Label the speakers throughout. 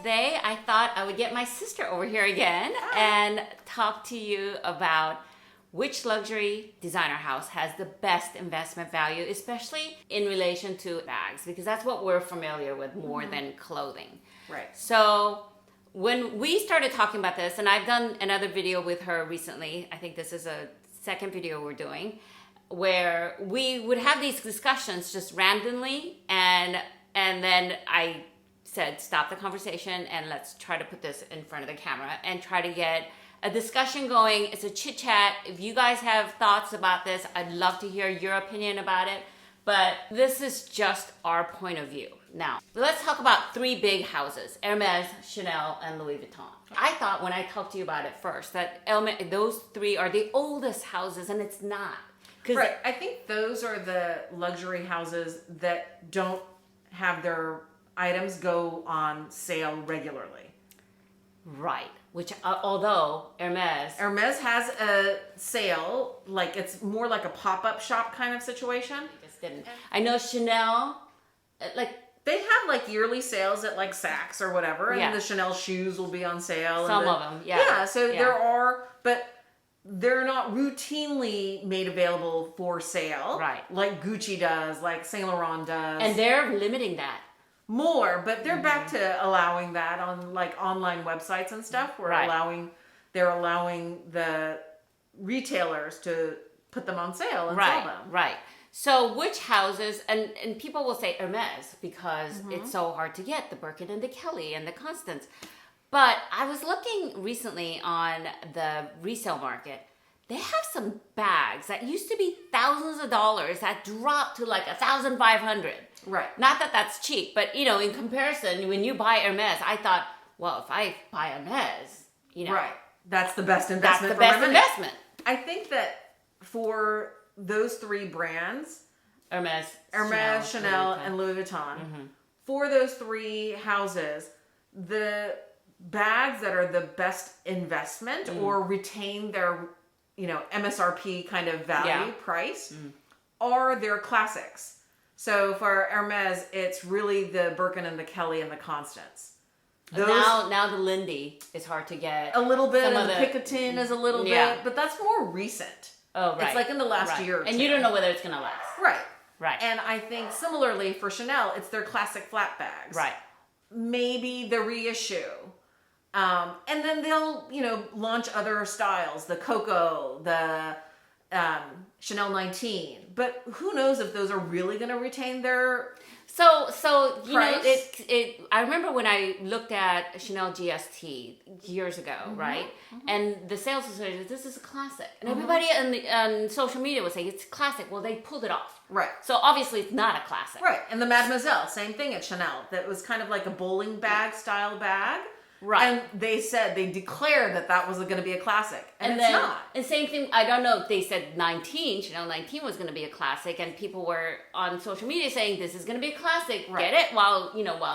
Speaker 1: today I thought I would get my sister over here again and talk to you about which luxury designer house has the best investment value, especially in relation to bags, because that's what we're familiar with more than clothing.
Speaker 2: Right.
Speaker 1: So when we started talking about this, and I've done another video with her recently, I think this is a second video we're doing, where we would have these discussions just randomly, and then I said, stop the conversation and let's try to put this in front of the camera and try to get a discussion going. It's a chit chat. If you guys have thoughts about this, I'd love to hear your opinion about it. But this is just our point of view. Now, let's talk about three big houses: Hermes, Chanel, and Louis Vuitton. I thought when I talked to you about it first that those three are the oldest houses, and it's not.
Speaker 2: Right. I think those are the luxury houses that don't have their items go on sale regularly.
Speaker 1: Right. Which, although
Speaker 2: Hermes has a sale, like it's more like a pop-up shop kind of situation.
Speaker 1: Just didn't. I know Chanel, like
Speaker 2: they have like yearly sales at like Saks or whatever, and the Chanel shoes will be on sale.
Speaker 1: Some of them, yeah.
Speaker 2: Yeah, so there are, but they're not routinely made available for sale.
Speaker 1: Right.
Speaker 2: Like Gucci does, like Saint Laurent does.
Speaker 1: And they're limiting that.
Speaker 2: More, but they're back to allowing that on like online websites and stuff. They're allowing the retailers to put them on sale and sell them.
Speaker 1: Right. So which houses, and people will say Hermes because it's so hard to get, the Birkin and the Kelly and the Constance. But I was looking recently on the resale market. They have some bags that used to be thousands of dollars that dropped to like $1,500.
Speaker 2: Right.
Speaker 1: Not that that's cheap, but in comparison, when you buy Hermes, I thought, well, if I buy Hermes,
Speaker 2: right, that's the best investment.
Speaker 1: That's the best investment.
Speaker 2: I think that for those three brands,
Speaker 1: Hermes,
Speaker 2: Chanel, and Louis Vuitton, for those three houses, the bags that are the best investment or retain their MSRP kind of value price are their classics. So for Hermes, it's really the Birkin and the Kelly and the Constance.
Speaker 1: Now the Lindy is hard to get.
Speaker 2: A little bit, and the Picotin is a little bit, but that's more recent.
Speaker 1: Oh, right.
Speaker 2: It's like in the last year or two.
Speaker 1: And you don't know whether it's going to last.
Speaker 2: Right. And I think similarly for Chanel, it's their classic flat bags.
Speaker 1: Right.
Speaker 2: Maybe the reissue. And then they'll, launch other styles, the Coco, the Chanel 19. But who knows if those are really going to retain their
Speaker 1: So
Speaker 2: price?
Speaker 1: I remember when I looked at Chanel GST years ago, right? And the sales associate, this is a classic. And everybody on social media was saying it's classic. Well, they pulled it off.
Speaker 2: Right.
Speaker 1: So obviously it's not a classic.
Speaker 2: Right. And the Mademoiselle, same thing at Chanel. That was kind of like a bowling bag style bag.
Speaker 1: Right.
Speaker 2: And they declared that was going to be a classic. And it's not.
Speaker 1: And same thing, I don't know if they said Chanel 19 was going to be a classic, and people were on social media saying this is going to be a classic.
Speaker 2: Right.
Speaker 1: Get it while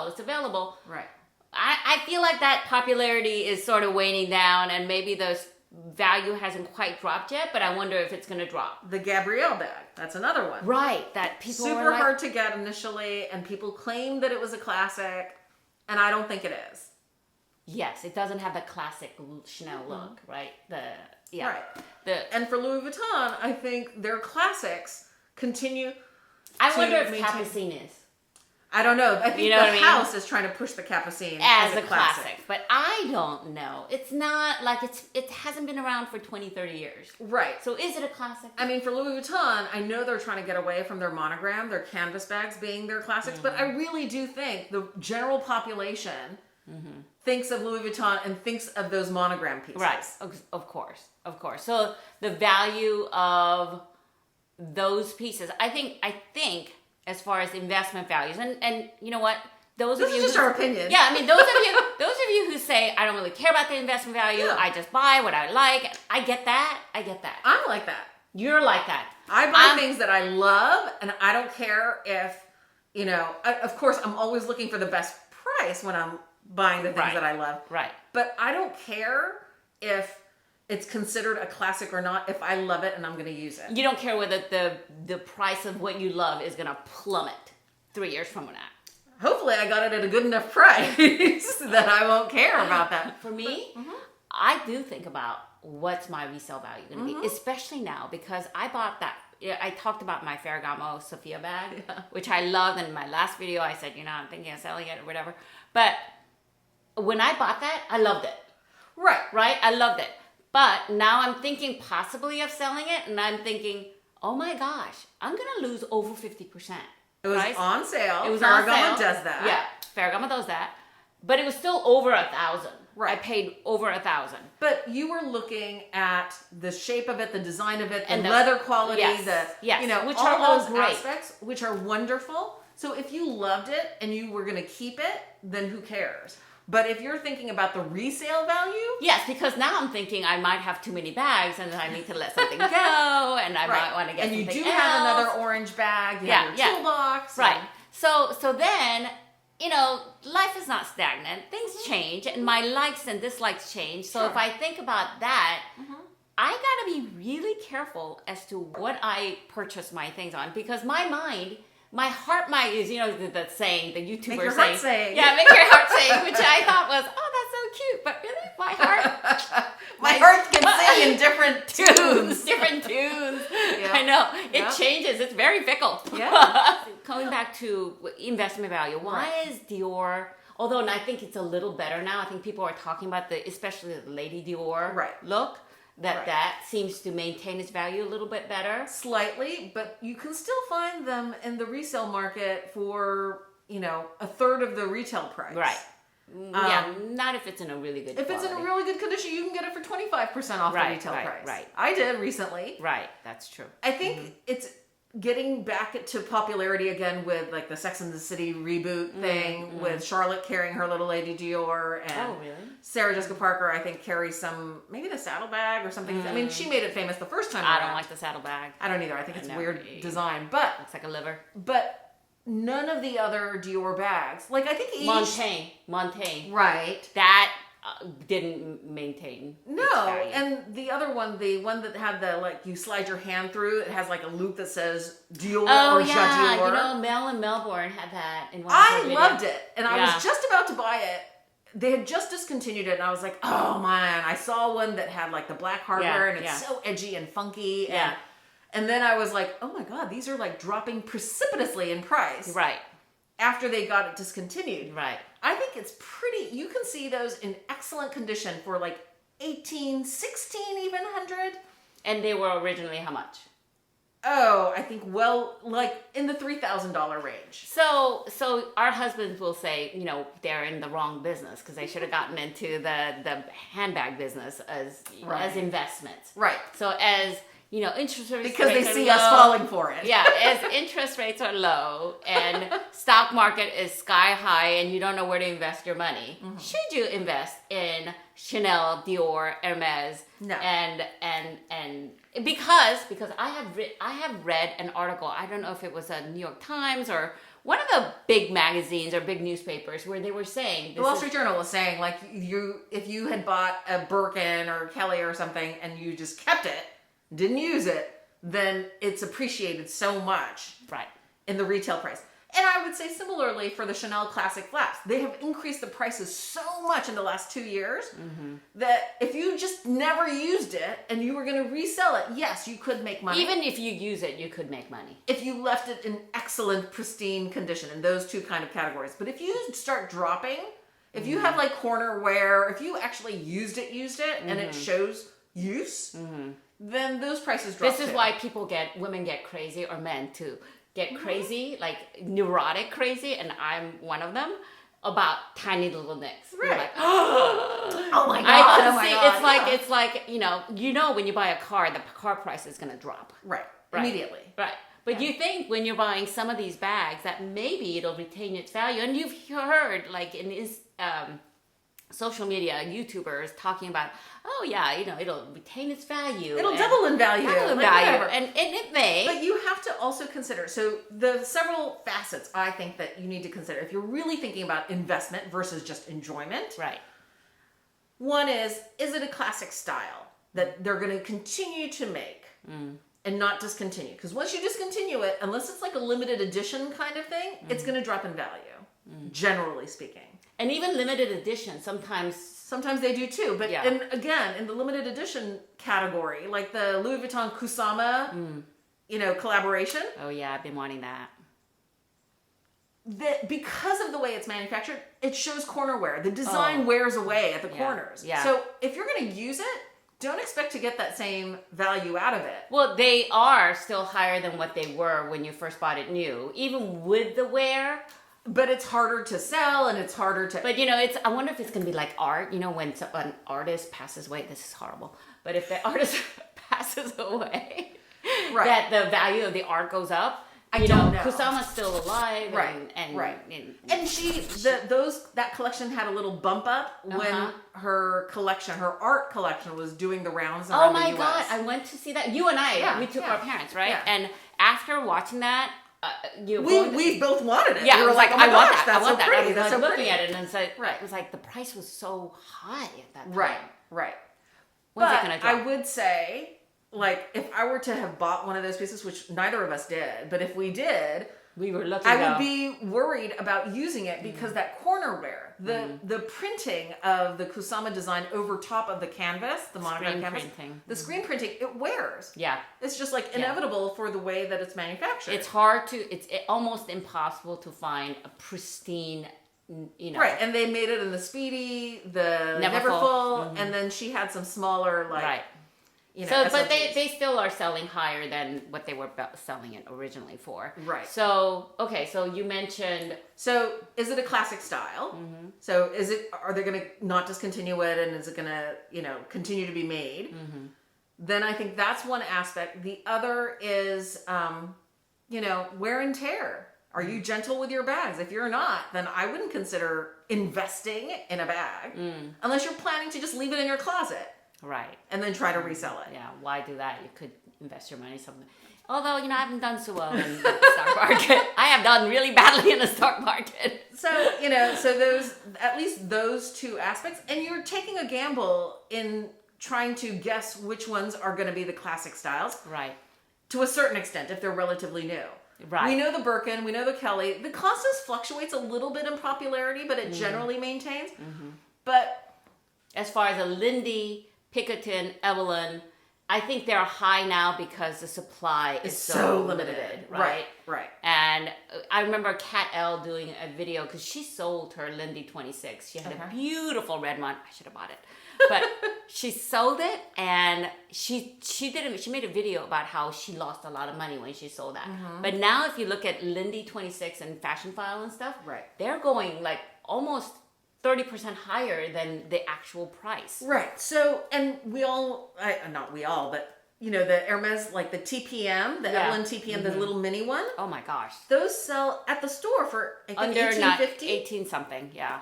Speaker 1: it's available.
Speaker 2: Right.
Speaker 1: I feel like that popularity is sort of waning down, and maybe the value hasn't quite dropped yet, but I wonder if it's going to drop.
Speaker 2: The Gabrielle bag, that's another one.
Speaker 1: Right, that people
Speaker 2: super hard to get initially, and people claimed that it was a classic, and I don't think it is.
Speaker 1: Yes, it doesn't have the classic Chanel look, right?
Speaker 2: Right. And for Louis Vuitton, I think their classics continue.
Speaker 1: I wonder if Capucine is.
Speaker 2: I don't know. I think the house is trying to push the Capucine as a classic.
Speaker 1: But I don't know. It's not like it hasn't been around for 20, 30 years.
Speaker 2: Right.
Speaker 1: So is it a classic?
Speaker 2: I mean, for Louis Vuitton, I know they're trying to get away from their monogram, their canvas bags being their classics, but I really do think the general population thinks of Louis Vuitton and thinks of those monogram pieces.
Speaker 1: Right. Of course. So the value of those pieces, I think as far as investment values, and you know what? This
Speaker 2: is just our opinion.
Speaker 1: Yeah, I mean, those of you who say, I don't really care about the investment value, I just buy what I like, I get that.
Speaker 2: I'm like that.
Speaker 1: You're like that.
Speaker 2: I buy things that I love, and I don't care if, of course, I'm always looking for the best price when I'm buying the things that I love.
Speaker 1: Right.
Speaker 2: But I don't care if it's considered a classic or not if I love it and I'm going to use it.
Speaker 1: You don't care whether the price of what you love is going to plummet 3 years from now.
Speaker 2: hopefully I got it at a good enough price that I won't care about that.
Speaker 1: For me, I do think about what's my resale value going to be, especially now because I bought that. I talked about my Ferragamo Sophia bag, which I loved. In my last video, I said, I'm thinking of selling it or whatever. But when I bought that, I loved it. Right? I loved it. But now I'm thinking possibly of selling it, and I'm thinking, oh my gosh, I'm going to lose over 50%.
Speaker 2: It was on sale.
Speaker 1: It was
Speaker 2: Ferragamo
Speaker 1: on sale.
Speaker 2: does that.
Speaker 1: Yeah, Ferragamo does that. But it was still over 1,000.
Speaker 2: Right.
Speaker 1: I paid over 1,000.
Speaker 2: But you were looking at the shape of it, the design of it, the leather quality,
Speaker 1: which
Speaker 2: all
Speaker 1: are all
Speaker 2: those
Speaker 1: great
Speaker 2: aspects, which are wonderful. So if you loved it and you were going to keep it, then who cares? But if you're thinking about the resale value...
Speaker 1: Yes, because now I'm thinking I might have too many bags and I need to let something go and I might want to get something else.
Speaker 2: And you do have another orange bag, you have your toolbox.
Speaker 1: Right. So then, life is not stagnant. Things change and my likes and dislikes change. So if I think about that, I got to be really careful as to what I purchase my things on because my mind... My heart might is, the saying, the YouTuber
Speaker 2: make your
Speaker 1: saying.
Speaker 2: Heart saying.
Speaker 1: Yeah, make your heart saying, which I thought was, oh, that's so cute. But really, my heart.
Speaker 2: my heart can sing in different tunes.
Speaker 1: Different tunes.
Speaker 2: Yeah.
Speaker 1: I know. It changes. It's very fickle.
Speaker 2: Yeah.
Speaker 1: Coming back to investment value, why is Dior, although I think it's a little better now, I think people are talking about especially the Lady Dior look. That seems to maintain its value a little bit better.
Speaker 2: Slightly, but you can still find them in the resale market for, a third of the retail price.
Speaker 1: Right. Not if it's in a really good
Speaker 2: If
Speaker 1: quality.
Speaker 2: it's in a really good condition, you can get it for 25% off the retail price.
Speaker 1: Right.
Speaker 2: I did recently.
Speaker 1: Right, that's true.
Speaker 2: I think it's getting back to popularity again with like the Sex and the City reboot thing with Charlotte carrying her little Lady Dior and Sarah Jessica Parker I think carries maybe the saddlebag or something. I mean she made it famous the first time
Speaker 1: I don't like the saddlebag.
Speaker 2: I don't either. I think it's weird design, but
Speaker 1: it's like a liver.
Speaker 2: But none of the other Dior bags, like I think each
Speaker 1: Montaigne,
Speaker 2: right?
Speaker 1: That didn't maintain.
Speaker 2: No, and the other one, the one that had the you slide your hand through, it has like a loop that says Dior or Ja Dior.
Speaker 1: Mel in Melbourne had that in one
Speaker 2: I loved it, and I was just about to buy it. They had just discontinued it, and I was like, oh man, I saw one that had like the black hardware, and it's so edgy and funky, and then I was like, oh my god, these are like dropping precipitously in price.
Speaker 1: Right.
Speaker 2: After they got it discontinued.
Speaker 1: Right.
Speaker 2: I think it's pretty, you can see those in excellent condition for like 18, 16 even hundred.
Speaker 1: And they were originally how much?
Speaker 2: Oh, I think in the $3,000 range.
Speaker 1: So our husbands will say, they're in the wrong business because they should have gotten into the handbag business as investments.
Speaker 2: Right.
Speaker 1: So as interest rates
Speaker 2: because they see us falling for it.
Speaker 1: Yeah, as interest rates are low and stock market is sky high and you don't know where to invest your money, should you invest in Chanel, Dior, Hermes?
Speaker 2: No.
Speaker 1: And because I have read an article, I don't know if it was a New York Times or one of the big magazines or big newspapers where they were saying
Speaker 2: the Wall Street Journal was saying if you had bought a Birkin or Kelly or something and you just kept it, didn't use it, then it's appreciated so much in the retail price. And I would say similarly for the Chanel Classic Flaps. They have increased the prices so much in the last 2 years that if you just never used it and you were going to resell it, yes, you could make money.
Speaker 1: Even if you use it, you could make money.
Speaker 2: If you left it in excellent, pristine condition in those two kind of categories. But if you start dropping, if you have like corner wear, if you actually used it and it shows use, then those prices drop.
Speaker 1: This is why women get crazy, or men too, get crazy, like neurotic crazy, and I'm one of them, about tiny little nicks.
Speaker 2: Right.
Speaker 1: Like,
Speaker 2: oh my god.
Speaker 1: It's like when you buy a car, the car price is going to drop.
Speaker 2: Right. Immediately.
Speaker 1: Right. But you think when you're buying some of these bags that maybe it'll retain its value, and you've heard like in social media YouTubers talking about, it'll retain its value.
Speaker 2: It'll double in value.
Speaker 1: And it may.
Speaker 2: But you have to also consider, so the several facets I think that you need to consider if you're really thinking about investment versus just enjoyment.
Speaker 1: Right.
Speaker 2: One is it a classic style that they're going to continue to make and not discontinue? Because once you discontinue it, unless it's like a limited edition kind of thing, it's going to drop in value. generally speaking.
Speaker 1: And even limited edition,
Speaker 2: Sometimes they do too, but again, in the limited edition category, like the Louis Vuitton Kusama, collaboration.
Speaker 1: Oh yeah, I've been wanting that.
Speaker 2: Because of the way it's manufactured, it shows corner wear. The design wears away at the corners.
Speaker 1: Yeah.
Speaker 2: So if you're going to use it, don't expect to get that same value out of it.
Speaker 1: Well, they are still higher than what they were when you first bought it new, even with the wear.
Speaker 2: But it's harder to sell and it's harder to...
Speaker 1: But, I wonder if it's going to be like art, when an artist passes away. This is horrible. But if the artist passes away, that the value of the art goes up.
Speaker 2: I don't know.
Speaker 1: Kusama's still alive. And
Speaker 2: that collection had a little bump up when her art collection was doing the rounds around the US. Oh my God,
Speaker 1: I went to see that. You and I, we took our parents, right? Yeah. And after watching that,
Speaker 2: we both wanted it.
Speaker 1: Yeah,
Speaker 2: we were like, oh my gosh, that's so pretty.
Speaker 1: That's so looking at it, and it was like the price was so high at that time.
Speaker 2: Right.
Speaker 1: When's it gonna drop?
Speaker 2: I would say, like, if I were to have bought one of those pieces, which neither of us did, but if we did,
Speaker 1: we were looking.
Speaker 2: I would be worried about using it because that corner wear, the printing of the Kusama design over top of the canvas, the monogram canvas, the screen printing, it wears. Yeah, it's just like inevitable for the way that it's manufactured.
Speaker 1: It's hard to. It's almost impossible to find a pristine.
Speaker 2: Right, and they made it in the Speedy, the Neverfull, and then she had some smaller
Speaker 1: but they still are selling higher than what they were selling it originally for.
Speaker 2: Right.
Speaker 1: So, okay, so you mentioned...
Speaker 2: So, is it a classic style? So, are they going to not discontinue it and is it going to, continue to be made? Then I think that's one aspect. The other is, wear and tear. Are you gentle with your bags? If you're not, then I wouldn't consider investing in a bag unless you're planning to just leave it in your closet.
Speaker 1: Right.
Speaker 2: And then try to resell it.
Speaker 1: Yeah, why do that? You could invest your money something. Although, I haven't done so well in the stock market. I have done really badly in the stock market.
Speaker 2: So, those, at least those two aspects. And you're taking a gamble in trying to guess which ones are going to be the classic styles.
Speaker 1: Right.
Speaker 2: To a certain extent, if they're relatively new. Right. We know the Birkin, we know the Kelly. The Costas fluctuates a little bit in popularity, but it generally maintains. But
Speaker 1: as far as a Lindy... Pickerton, Evelyn, I think they're high now because the supply is so limited, right?
Speaker 2: Right.
Speaker 1: And I remember Kat L doing a video because she sold her Lindy 26. She had a beautiful red one. I should have bought it, but she sold it, and she made a video about how she lost a lot of money when she sold that. But now, if you look at Lindy 26 and Fashion File and stuff, they're going like almost 30% higher than the actual price.
Speaker 2: Right. So, and not we all, but the Hermes, like the TPM, the Evelyn TPM, the little mini one.
Speaker 1: Oh my gosh.
Speaker 2: Those sell at the store for
Speaker 1: under $18.50. 18 something, yeah.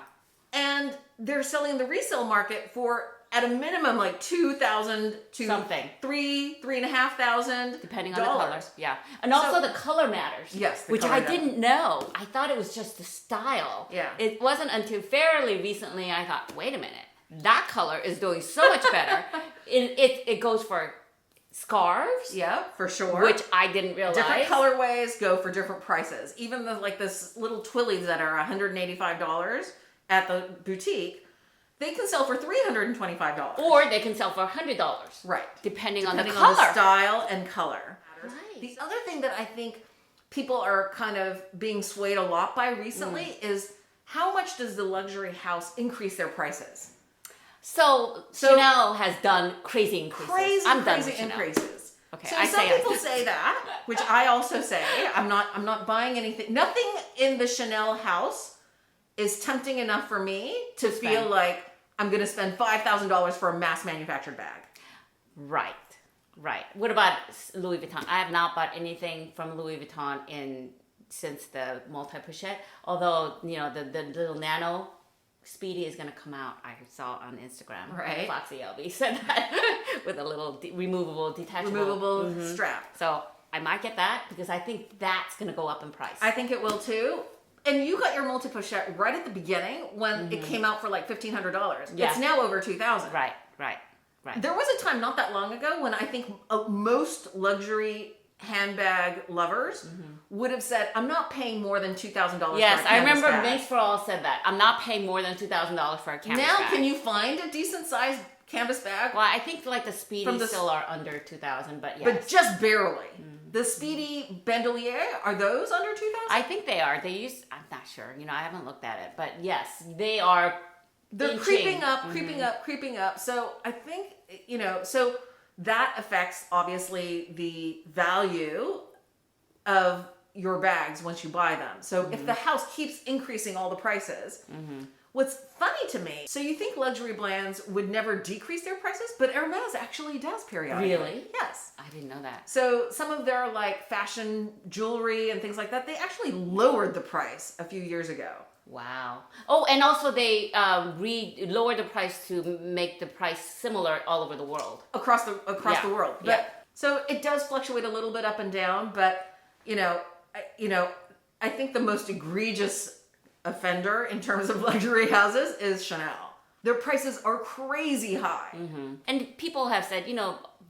Speaker 2: And they're selling in the resale market for at a minimum like $2,000 to
Speaker 1: something,
Speaker 2: $3,500,
Speaker 1: depending on the color. Yeah, and also the color matters.
Speaker 2: Yes,
Speaker 1: which I didn't know. I thought it was just the style.
Speaker 2: Yeah,
Speaker 1: it wasn't until fairly recently I thought, wait a minute, that color is doing so much better. It goes for scarves.
Speaker 2: Yeah, for sure.
Speaker 1: Which I didn't realize.
Speaker 2: Different colorways go for different prices. Even this little twillies that are $185 at the boutique. They can sell for $325.
Speaker 1: Or they can sell for $100.
Speaker 2: Right.
Speaker 1: Depending on the color.
Speaker 2: On the style and color.
Speaker 1: Right.
Speaker 2: The other thing that I think people are kind of being swayed a lot by recently is how much does the luxury house increase their prices?
Speaker 1: So Chanel has done crazy increases. I'm done with Chanel.
Speaker 2: Increases.
Speaker 1: Okay,
Speaker 2: so some people say that, which I also say. I'm not buying anything. Nothing in the Chanel house is tempting enough for me to feel like I'm going to spend $5,000 for a mass manufactured bag. Right.
Speaker 1: What about Louis Vuitton? I have not bought anything from Louis Vuitton since the multi-pochette. Although, the little nano Speedy is going to come out. I saw on Instagram.
Speaker 2: Right.
Speaker 1: Foxy LB said that with a little detachable
Speaker 2: strap.
Speaker 1: So I might get that because I think that's going to go up in price.
Speaker 2: I think it will too. And you got your multi-pochette right at the beginning when it came out for like $1,500. Yeah. It's now over $2,000.
Speaker 1: Right.
Speaker 2: There was a time not that long ago when I think most luxury handbag lovers would have said, I'm not paying more than $2,000
Speaker 1: Yes,
Speaker 2: for a
Speaker 1: I
Speaker 2: canvas
Speaker 1: remember
Speaker 2: bag.
Speaker 1: Mace for All said that. I'm not paying more than $2,000 for a canvas
Speaker 2: Now,
Speaker 1: bag.
Speaker 2: can you find a decent sized canvas bag?
Speaker 1: Well, I think like the Speedies still are under 2,000, but yes.
Speaker 2: But just barely. The Speedy Bandolier, are those under 2,000?
Speaker 1: I think they are. I'm not sure. I haven't looked at it, but yes, they are.
Speaker 2: They're
Speaker 1: inching.
Speaker 2: creeping up, creeping up. So I think, so that affects obviously the value of your bags once you buy them. So if the house keeps increasing all the prices, what's funny to me, so you think luxury brands would never decrease their prices, but Hermes actually does periodically.
Speaker 1: Really?
Speaker 2: Yes.
Speaker 1: I didn't know that.
Speaker 2: So some of their like fashion jewelry and things like that, they actually lowered the price a few years ago.
Speaker 1: Wow. Oh, and also they lowered the price to make the price similar all over the world.
Speaker 2: Across the world. But so it does fluctuate a little bit up and down, but I think the most egregious offender in terms of luxury houses is Chanel. Their prices are crazy high.
Speaker 1: And people have said,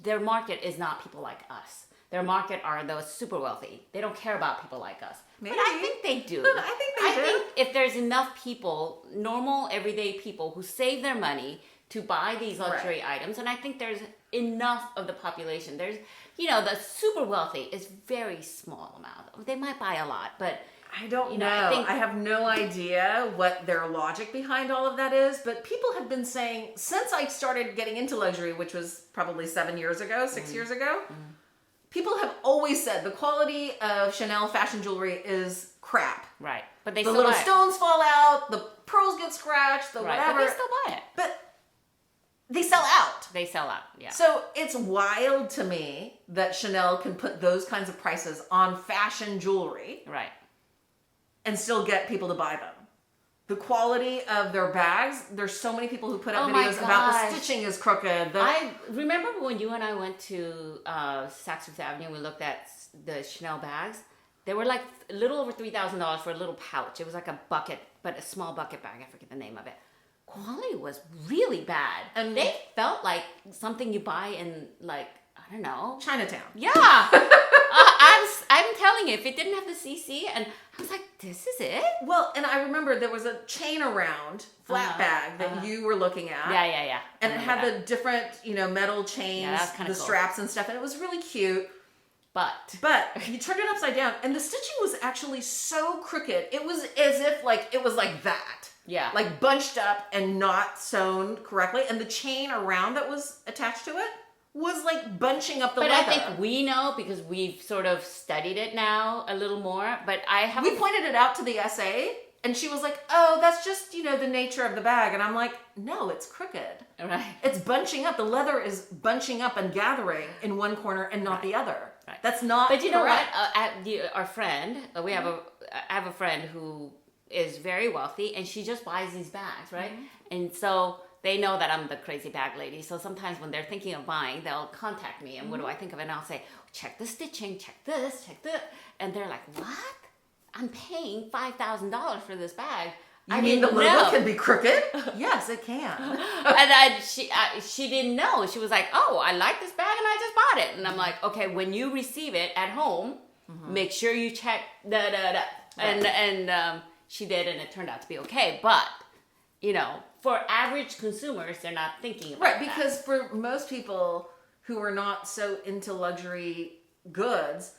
Speaker 1: their market is not people like us. Their market are those super wealthy. They don't care about people like us.
Speaker 2: Maybe.
Speaker 1: But I think they do.
Speaker 2: I think they do.
Speaker 1: I think if there's enough people, normal, everyday people who save their money to buy these luxury items, and I think there's enough of the population. There's, the super wealthy is very small amount. They might buy a lot, but
Speaker 2: I don't know. I have no idea what their logic behind all of that is, but people have been saying, since I started getting into luxury, which was probably 6 years ago, people have always said the quality of Chanel fashion jewelry is crap.
Speaker 1: Right. But the
Speaker 2: little stones fall out, the pearls get scratched, whatever.
Speaker 1: But they still buy it.
Speaker 2: But they sell out.
Speaker 1: They sell out, yeah.
Speaker 2: So it's wild to me that Chanel can put those kinds of prices on fashion jewelry.
Speaker 1: Right.
Speaker 2: And still get people to buy them. The quality of their bags, there's so many people who put up videos about the stitching is crooked.
Speaker 1: I remember when you and I went to Saks Fifth Avenue and we looked at the Chanel bags. They were like a little over $3,000 for a little pouch. It was like a bucket, but a small bucket bag. I forget the name of it. Quality was really bad. And they felt like something you buy in like, I don't know.
Speaker 2: Chinatown.
Speaker 1: Yeah. I'm telling you, if it didn't have the CC, and I was like, this is it?
Speaker 2: Well, and I remember there was a chain around flat bag that you were looking at.
Speaker 1: Yeah.
Speaker 2: And it had the different, metal chains, the cool straps and stuff, and it was really cute. But you turned it upside down, and the stitching was actually so crooked. It was as if it was like that.
Speaker 1: Yeah.
Speaker 2: Like bunched up and not sewn correctly, and the chain around that was attached to it was like bunching up the leather.
Speaker 1: But I think we know because we've sort of studied it now a little more. But
Speaker 2: we pointed it out to the SA, and she was like, "Oh, that's just the nature of the bag." And I'm like, "No, it's crooked.
Speaker 1: Right?
Speaker 2: It's bunching up. The leather is bunching up and gathering in one corner and not the other. Right. That's not."
Speaker 1: But you know
Speaker 2: correct.
Speaker 1: what? Our friend, I have a friend who is very wealthy, and she just buys these bags, right? And so they know that I'm the crazy bag lady. So sometimes when they're thinking of buying, they'll contact me. And what do I think of it? And I'll say, check the stitching, check this, check this. And they're like, what? I'm paying $5,000 for this bag.
Speaker 2: I mean, the logo can be crooked? Yes, it can.
Speaker 1: And she didn't know. She was like, oh, I like this bag and I just bought it. And I'm like, okay, when you receive it at home, make sure you check da-da-da. And she did, and it turned out to be okay. But, for average consumers, they're not thinking about that.
Speaker 2: Right, because for most people who are not so into luxury goods,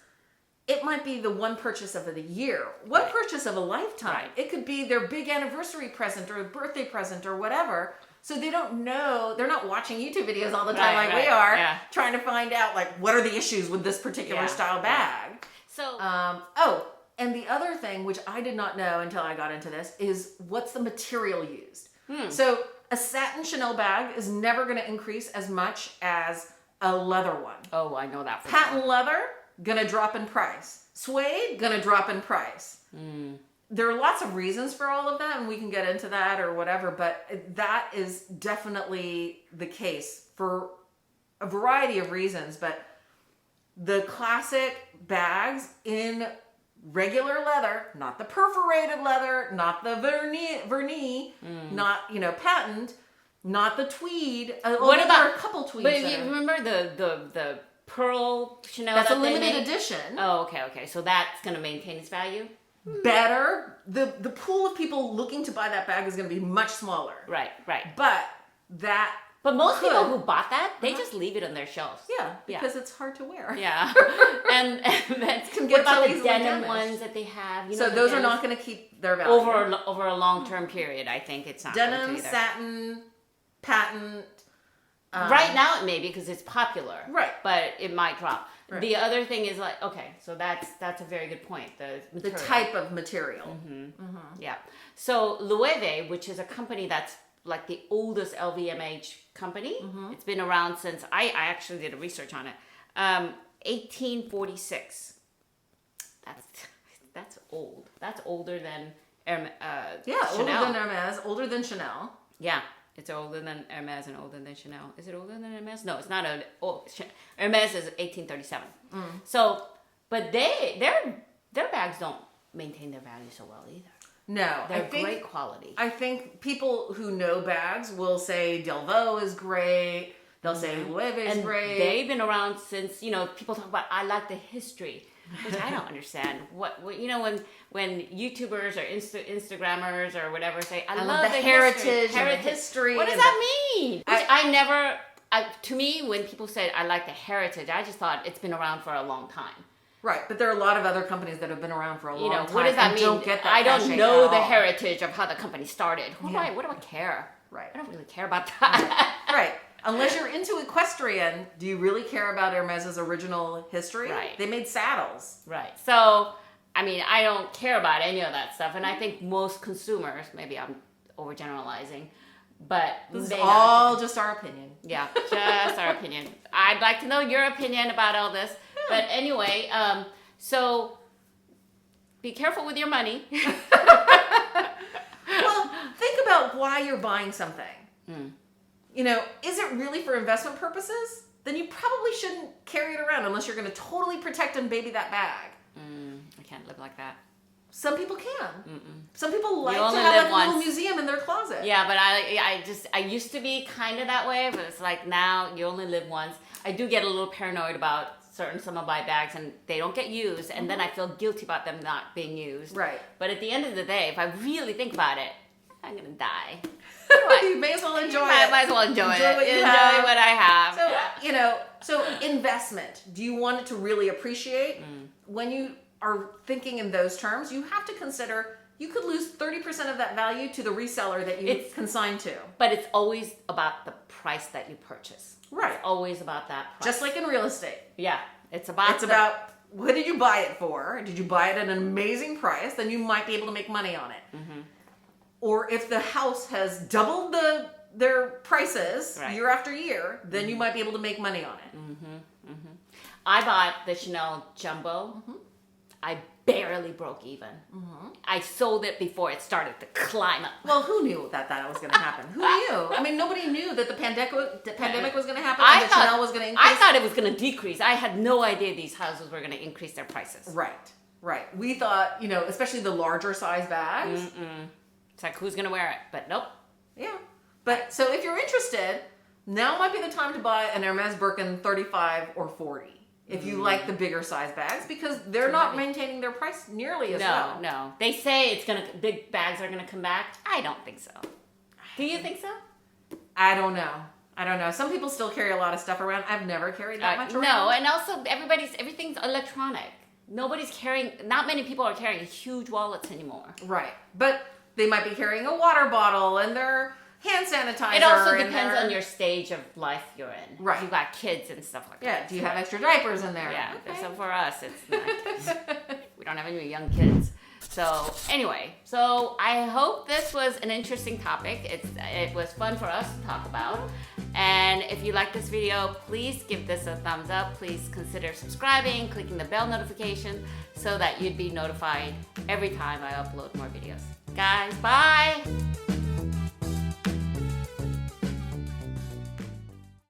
Speaker 2: it might be the one purchase of a year, one purchase of a lifetime.
Speaker 1: Right.
Speaker 2: It could be their big anniversary present or a birthday present or whatever. So they don't know, they're not watching YouTube videos all the time we are, trying to find out what are the issues with this particular style bag.
Speaker 1: So,
Speaker 2: and the other thing, which I did not know until I got into this, is what's the material used. So a satin Chanel bag is never going to increase as much as a leather one.
Speaker 1: Oh, I know that for
Speaker 2: Patent
Speaker 1: sure.
Speaker 2: leather, going to drop in price. Suede, going to drop in price. There are lots of reasons for all of that, and we can get into that or whatever, but that is definitely the case for a variety of reasons. But the classic bags in regular leather, not the perforated leather, not the vernis, not patent, not the tweed.
Speaker 1: What about
Speaker 2: a couple tweeds?
Speaker 1: But you remember the pearl Chanel.
Speaker 2: That's a
Speaker 1: that they
Speaker 2: limited
Speaker 1: make?
Speaker 2: edition.
Speaker 1: Oh, okay. So that's going to maintain its value?
Speaker 2: Better. The pool of people looking to buy that bag is going to be much smaller.
Speaker 1: Right.
Speaker 2: But
Speaker 1: most
Speaker 2: could.
Speaker 1: people who bought that, they just leave it on their shelves.
Speaker 2: Yeah, because it's hard to wear.
Speaker 1: Yeah. and then
Speaker 2: Can
Speaker 1: what
Speaker 2: get
Speaker 1: about
Speaker 2: so
Speaker 1: the
Speaker 2: easily
Speaker 1: denim
Speaker 2: damaged.
Speaker 1: ones that they have?
Speaker 2: So those are not going to keep their value.
Speaker 1: Over a long-term period, I think it's not going to
Speaker 2: Denim,
Speaker 1: either.
Speaker 2: satin, patent.
Speaker 1: Right now it may be because it's popular.
Speaker 2: Right.
Speaker 1: But it might drop.
Speaker 2: Right.
Speaker 1: The other thing is like, okay, so that's a very good point. The material.
Speaker 2: type of material.
Speaker 1: Yeah. So Loewe, which is a company that's like the oldest LVMH company. It's been around since, I actually did a research on it. 1846. That's old. That's older than
Speaker 2: Yeah,
Speaker 1: Chanel.
Speaker 2: older than Hermes, older than Chanel.
Speaker 1: Yeah, it's older than Hermes and older than Chanel. Is it older than Hermes? No, it's not. Hermes is 1837. So, but their bags don't maintain their value so well either.
Speaker 2: No,
Speaker 1: They're great quality.
Speaker 2: I think people who know bags will say Delvaux is great. They'll say Loewe is great.
Speaker 1: They've been around since, people talk about, I like the history, which I don't understand. What when YouTubers or Instagrammers or whatever say, I love the
Speaker 2: heritage and the history.
Speaker 1: What does that mean? To me, when people say I like the heritage, I just thought it's been around for a long time.
Speaker 2: Right, but there are a lot of other companies that have been around for a long time.
Speaker 1: What does that mean?
Speaker 2: Don't get that
Speaker 1: I don't
Speaker 2: cachet
Speaker 1: know
Speaker 2: at
Speaker 1: the
Speaker 2: all.
Speaker 1: heritage of how the company started. What do I care?
Speaker 2: Right.
Speaker 1: I don't really care about that.
Speaker 2: Right. Unless you're into equestrian, do you really care about Hermes's original history?
Speaker 1: Right.
Speaker 2: They made saddles.
Speaker 1: Right. So, I don't care about any of that stuff. And I think most consumers, maybe I'm overgeneralizing, but
Speaker 2: This is
Speaker 1: they
Speaker 2: all just our opinion.
Speaker 1: Yeah, just our opinion. I'd like to know your opinion about all this. But anyway, so be careful with your money.
Speaker 2: Well, think about why you're buying something. Is it really for investment purposes? Then you probably shouldn't carry it around unless you're going to totally protect and baby that bag.
Speaker 1: I can't live like that.
Speaker 2: Some people can. Some people like to
Speaker 1: only
Speaker 2: have
Speaker 1: live
Speaker 2: like a little
Speaker 1: once.
Speaker 2: museum in their closet.
Speaker 1: Yeah, but I used to be kind of that way, but it's like now you only live once. I do get a little paranoid about some of my bags and they don't get used, and then I feel guilty about them not being used.
Speaker 2: Right.
Speaker 1: But at the end of the day, if I really think about it, I'm gonna die.
Speaker 2: You may as well enjoy it.
Speaker 1: I might as well enjoy it.
Speaker 2: what you
Speaker 1: Enjoy
Speaker 2: have.
Speaker 1: what I have.
Speaker 2: So investment. Do you want it to really appreciate? When you are thinking in those terms, you have to consider you could lose 30% of that value to the reseller that you consigned to.
Speaker 1: But it's always about the price that you purchase.
Speaker 2: Right.
Speaker 1: It's always about that price.
Speaker 2: Just like in real estate.
Speaker 1: Yeah. It's about
Speaker 2: What did you buy it for? Did you buy it at an amazing price? Then you might be able to make money on it. Or if the house has doubled their prices year after year, then you might be able to make money on it.
Speaker 1: I bought the Chanel Jumbo. I barely broke even. I sold it before it started to climb up.
Speaker 2: Well, who knew that was going to happen? Who knew? Nobody knew that the pandemic was going to happen and that Chanel was going to increase.
Speaker 1: I thought it was going to decrease. I had no idea these houses were going to increase their prices.
Speaker 2: Right. We thought, especially the larger size bags.
Speaker 1: It's like, who's going to wear it? But nope.
Speaker 2: Yeah. But so if you're interested, now might be the time to buy an Hermes Birkin 35 or 40. If you like the bigger size bags, because they're not maintaining their price nearly as well.
Speaker 1: No. They say big bags are gonna come back. I don't think so. Do you think so?
Speaker 2: I don't know. Some people still carry a lot of stuff around. I've never carried that much around.
Speaker 1: No, and also everything's electronic. Not many people are carrying huge wallets anymore.
Speaker 2: Right. But they might be carrying a water bottle and their hand sanitizer.
Speaker 1: It also depends on your stage of life you're in.
Speaker 2: Right.
Speaker 1: If you've got kids and stuff like that.
Speaker 2: Yeah, do you have extra diapers in there?
Speaker 1: Yeah,
Speaker 2: okay.
Speaker 1: so for us, it's not. We don't have any young kids. So anyway, I hope this was an interesting topic. It was fun for us to talk about. And if you like this video, please give this a thumbs up. Please consider subscribing, clicking the bell notification so that you'd be notified every time I upload more videos. Guys, bye!